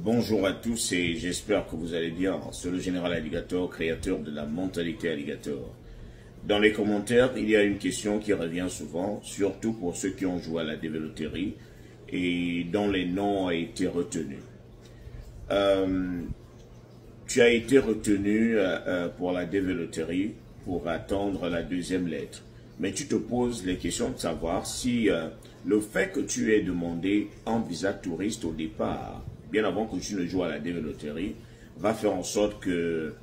Bonjour à tous et j'espère que vous allez bien. C'est le général Alligator, créateur de la mentalité Alligator. Dans les commentaires, il y a une question qui revient souvent, surtout pour ceux qui ont joué à la développerie et dont les noms ont été retenus. Tu as été retenu pour la développerie pour attendre la deuxième lettre. Mais tu te poses les questions de savoir si le fait que tu aies demandé un visa touriste au départ, bien avant que tu ne joues à la développerie, va faire en sorte que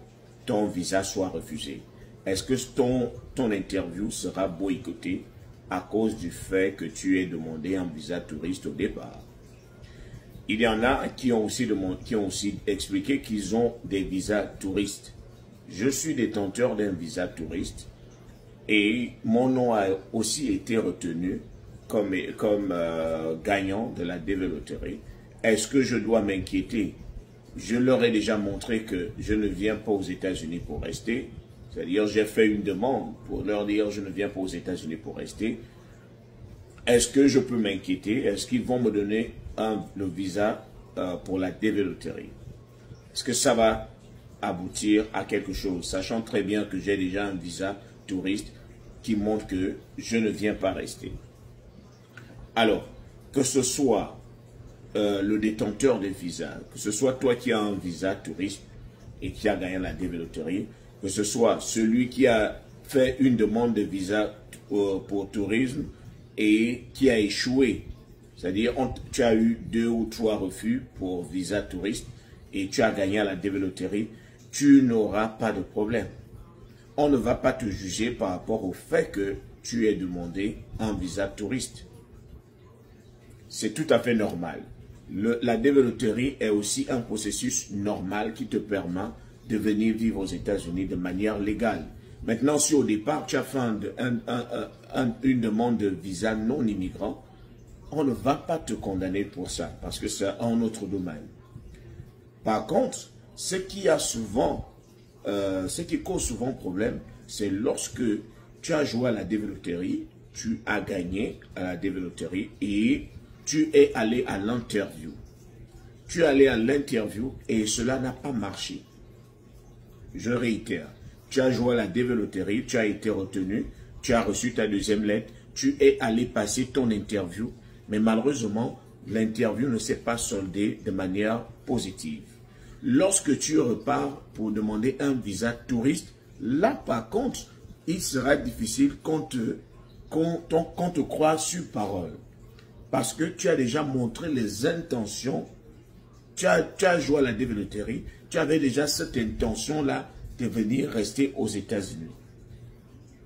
ton visa soit refusé. Est-ce que ton interview sera boycottée à cause du fait que tu aies demandé un visa touriste au départ? Il y en a qui ont aussi expliqué qu'ils ont des visas touristes. Je suis détenteur d'un visa touriste et mon nom a aussi été retenu comme gagnant de la développerie. Est-ce que je dois m'inquiéter? Je leur ai déjà montré que je ne viens pas aux États-Unis pour rester. C'est-à-dire, j'ai fait une demande pour leur dire je ne viens pas aux États-Unis pour rester. Est-ce que je peux m'inquiéter? Est-ce qu'ils vont me donner le visa pour la développerie? Est-ce que ça va aboutir à quelque chose, sachant très bien que j'ai déjà un visa touriste qui montre que je ne viens pas rester? Alors, que ce soit le détenteur de visa, que ce soit toi qui as un visa touriste et qui a gagné la développerie, que ce soit celui qui a fait une demande de visa pour tourisme et qui a échoué, c'est-à-dire tu as eu 2 ou 3 refus pour visa touriste et tu as gagné à la développerie, tu n'auras pas de problème. On ne va pas te juger par rapport au fait que tu aies demandé un visa touriste. C'est tout à fait normal. La développerie est aussi un processus normal qui te permet de venir vivre aux États-Unis de manière légale. Maintenant, si au départ tu as fait une demande de visa non immigrant, on ne va pas te condamner pour ça parce que c'est un autre domaine. Par contre, ce qui cause souvent problème, c'est lorsque tu as joué à la développerie, tu as gagné à la développerie et tu es allé à l'interview. Tu es allé à l'interview et cela n'a pas marché. Je réitère, tu as joué à la développerie, tu as été retenu, tu as reçu ta deuxième lettre, tu es allé passer ton interview, mais malheureusement, l'interview ne s'est pas soldée de manière positive. Lorsque tu repars pour demander un visa touriste, là par contre, il sera difficile qu'on te croie sur parole. Parce que tu as déjà montré les intentions, tu as joué à la développerie, tu avais déjà cette intention-là de venir rester aux États-Unis.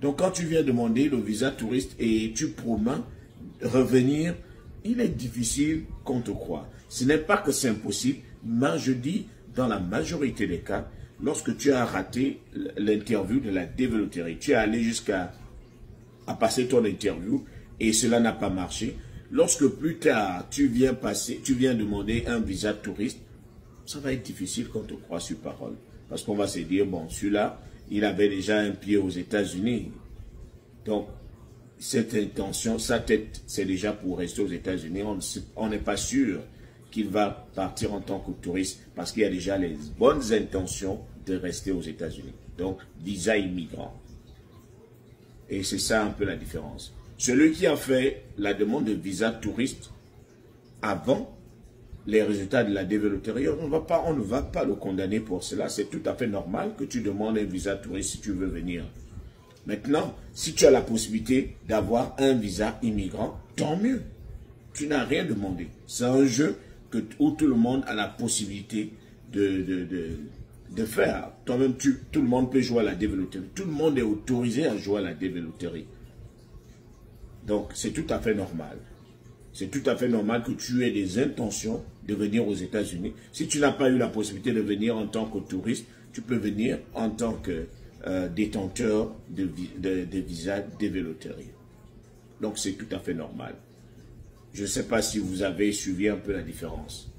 Donc quand tu viens demander le visa touriste et tu promets revenir, il est difficile qu'on te croie. Ce n'est pas que c'est impossible, mais je dis dans la majorité des cas, lorsque tu as raté l'interview de la développerie, tu es allé jusqu'à passer ton interview et cela n'a pas marché. Lorsque plus tard, tu viens demander un visa touriste, ça va être difficile qu'on te croie sur parole. Parce qu'on va se dire, bon, celui-là, il avait déjà un pied aux États-Unis. Donc, cette intention, sa tête, c'est déjà pour rester aux États-Unis. On n'est pas sûr qu'il va partir en tant que touriste parce qu'il y a déjà les bonnes intentions de rester aux États-Unis. Donc, visa immigrant. Et c'est ça un peu la différence. Celui qui a fait la demande de visa touriste avant les résultats de la développerie, on ne va pas le condamner pour cela. C'est tout à fait normal que tu demandes un visa touriste si tu veux venir. Maintenant, si tu as la possibilité d'avoir un visa immigrant, tant mieux. Tu n'as rien demandé. C'est un jeu où tout le monde a la possibilité de faire. Toi-même, tout le monde peut jouer à la développerie. Tout le monde est autorisé à jouer à la développerie. Donc, c'est tout à fait normal. C'est tout à fait normal que tu aies des intentions de venir aux États-Unis. Si tu n'as pas eu la possibilité de venir en tant que touriste, tu peux venir en tant que détenteur de visa développerie. Donc, c'est tout à fait normal. Je ne sais pas si vous avez suivi un peu la différence.